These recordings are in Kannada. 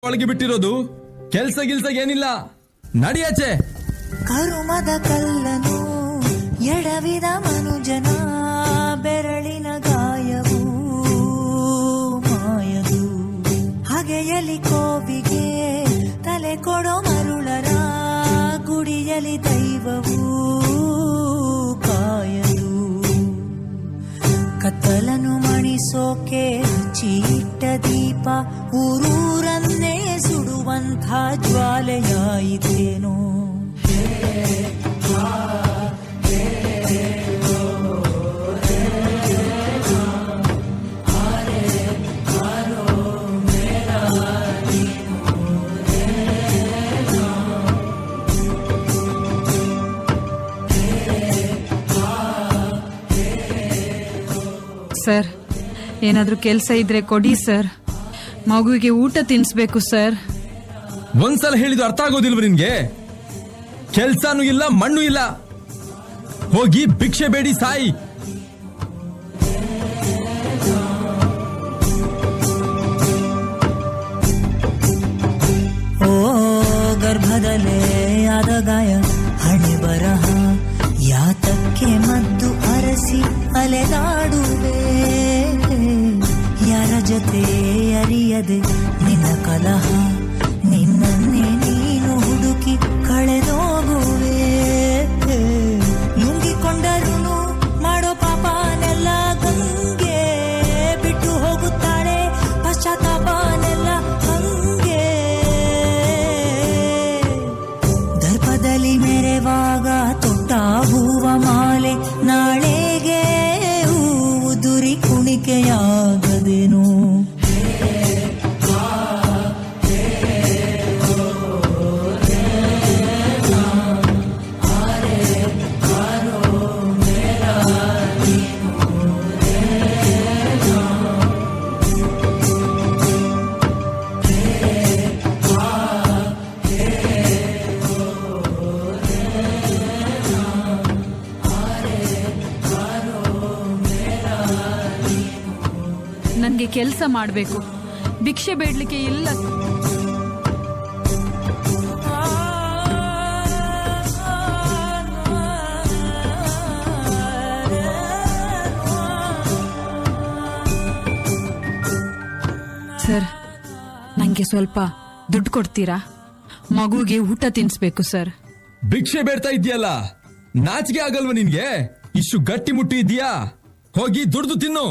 ಒಳಗೆ ಬಿಟ್ಟಿರೋದು ಕೆಲ್ಸ ಏನಿಲ್ಲ, ನಡಿಯಾಚೆ. ಕರುಮದ ಕಲ್ಲನು ಎಡವಿದ ಮನುಜನ ಬೆರಳಿನ ಗಾಯವು ಮಾಯದು. ಹಗೆಯಲಿ ಕೋವಿಗೆ ತಲೆ ಕೊಡೋ ಮರುಳರ ಗುಡಿಯಲಿ ದೈವವು ಕಾಯದು. ಕತ್ತಲನು ಮಣಿಸೋಕೆ ಹಚ್ಚಿಟ್ಟ ದೀಪ ಊರೂರನ್ನೇ ಸುಡುವಂಥ ಜ್ವಾಲೆಯಾಯಿತೇನೋ. ಸರ್, ಏನಾದ್ರೂ ಕೆಲಸ ಇದ್ರೆ ಕೊಡಿ ಸರ್. ಮಗುವಿಗೆ ಊಟ ತಿನ್ಸ್ಬೇಕು ಸರ್. ಒಂದ್ಸಲ ಹೇಳಿದ್ದು ಅರ್ಥ ಆಗೋದಿಲ್ವ ನಿನ್ಗೆ? ಕೆಲ್ಸಾನು ಇಲ್ಲ, ಮಣ್ಣು ಇಲ್ಲ, ಹೋಗಿ ಭಿಕ್ಷೆ ಬೇಡಿ ಸಾಯಿ. ಓ ಗರ್ಭದಲ್ಲೇ ಆದ ಗಾಯ, ಹಣೆ ಬರಹ ಯಾತಕ್ಕೆ ಮದ್ದು ಅರಸಿ ಅಲೆದಾಡುವೆ. ಯಾರ ಜೊತೆ ಅರಿಯದೆ ನಿನ್ನ ಕಲಹ, ನಿನ್ನನ್ನೇ ನೀನು ಹುಡುಕಿ ಕಳೆದೋಗುವೆ. ನುಂಗಿಕೊಂಡರೂ ಮಾಡೋ ಪಾಪನೆಲ್ಲ ಗಂಗೆ ಬಿಟ್ಟು ಹೋಗುತ್ತಾಳೆ, ಪಶ್ಚಾತ್ತಾಪನೆಲ್ಲ ಹಂಗೆ. ದರ್ಪದಲ್ಲಿ ಮೆರೆವಾಗ ತೊಟ್ಟ ಹೂವ ಮಾಲೆ ನಾಳೆಗೆ ಉದುರಿ ಕುಣಿಕೆಯಾಗದೇನು. ನನ್ಗೆ ಕೆಲಸ ಮಾಡ್ಬೇಕು, ಭಿಕ್ಷೆ ಬೇಡ್ಲಿಕ್ಕೆ ಇಲ್ಲ. ಸರ್, ನಂಗೆ ಸ್ವಲ್ಪ ದುಡ್ಡು ಕೊಡ್ತೀರಾ? ಮಗುಗೆ ಊಟ ತಿನ್ಸ್ಬೇಕು ಸರ್. ಭಿಕ್ಷೆ ಬೇಡ್ತಾ ಇದೆಯಲ್ಲ, ನಾಚಿಕೆ ಆಗಲ್ವ ನಿನ್ಗೆ? ಇಷ್ಟು ಗಟ್ಟಿ ಮುಟ್ಟಿ ಇದೀಯಾ? ಹೋಗಿ ದುಡ್ದು ತಿನ್ನು.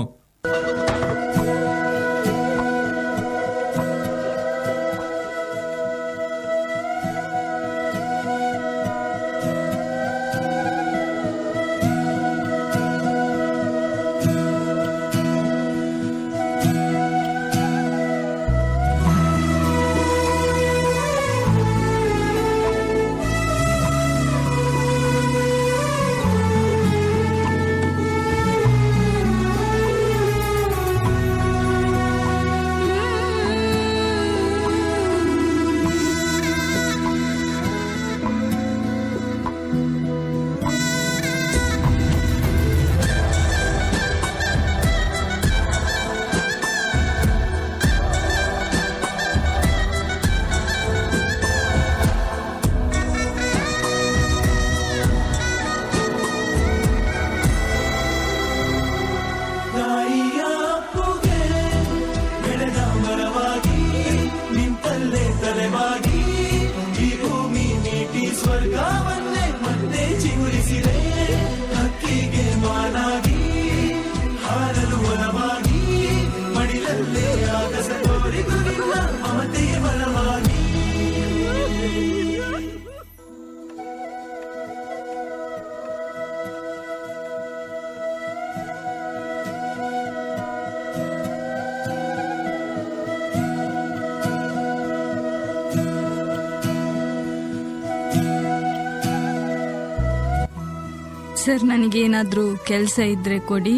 ಸರ್, ನನಗೇನಾದ್ರೂ ಕೆಲಸ ಇದ್ರೆ ಕೊಡಿ.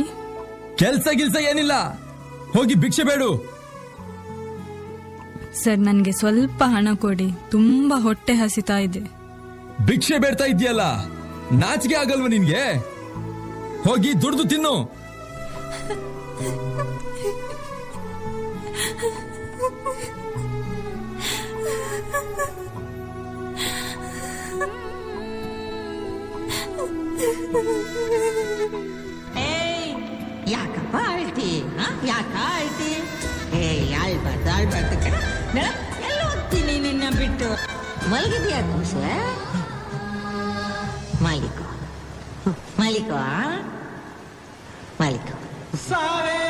ಕೆಲ್ಸ ಏನಿಲ್ಲ, ಹೋಗಿ ಭಿಕ್ಷೆ ಬೇಡು. ಸರ್, ನನಗೆ ಸ್ವಲ್ಪ ಹಣ ಕೊಡಿ, ತುಂಬಾ ಹೊಟ್ಟೆ ಹಸಿತಾ ಇದೆ. ಭಿಕ್ಷೆ ಬೇಡ್ತಾ ಇದೆಯಲ್ಲ, ನಾಚಿಕೆ ಆಗಲ್ವ ನಿನ್ಗೆ? ಹೋಗಿ ದುಡ್ದು ತಿನ್ನು. ಏಯ್ ಯಾಕಪ್ಪ ಆಳ್ತಿ ಯಾಕ ಆಳ್ತಿ ಆಳ್ಬಾರ್ದು ಕಣ ಎಲ್ಲ ಹೋಗ್ತೀನಿ ನಿನ್ನ ಬಿಟ್ಟು ಮಲಗಿದ್ಯಾ ಖುಷಿ ಮಾಲೀಕ ಮಾಲೀಕ ಮಾಲೀಕ ಸಾವೇ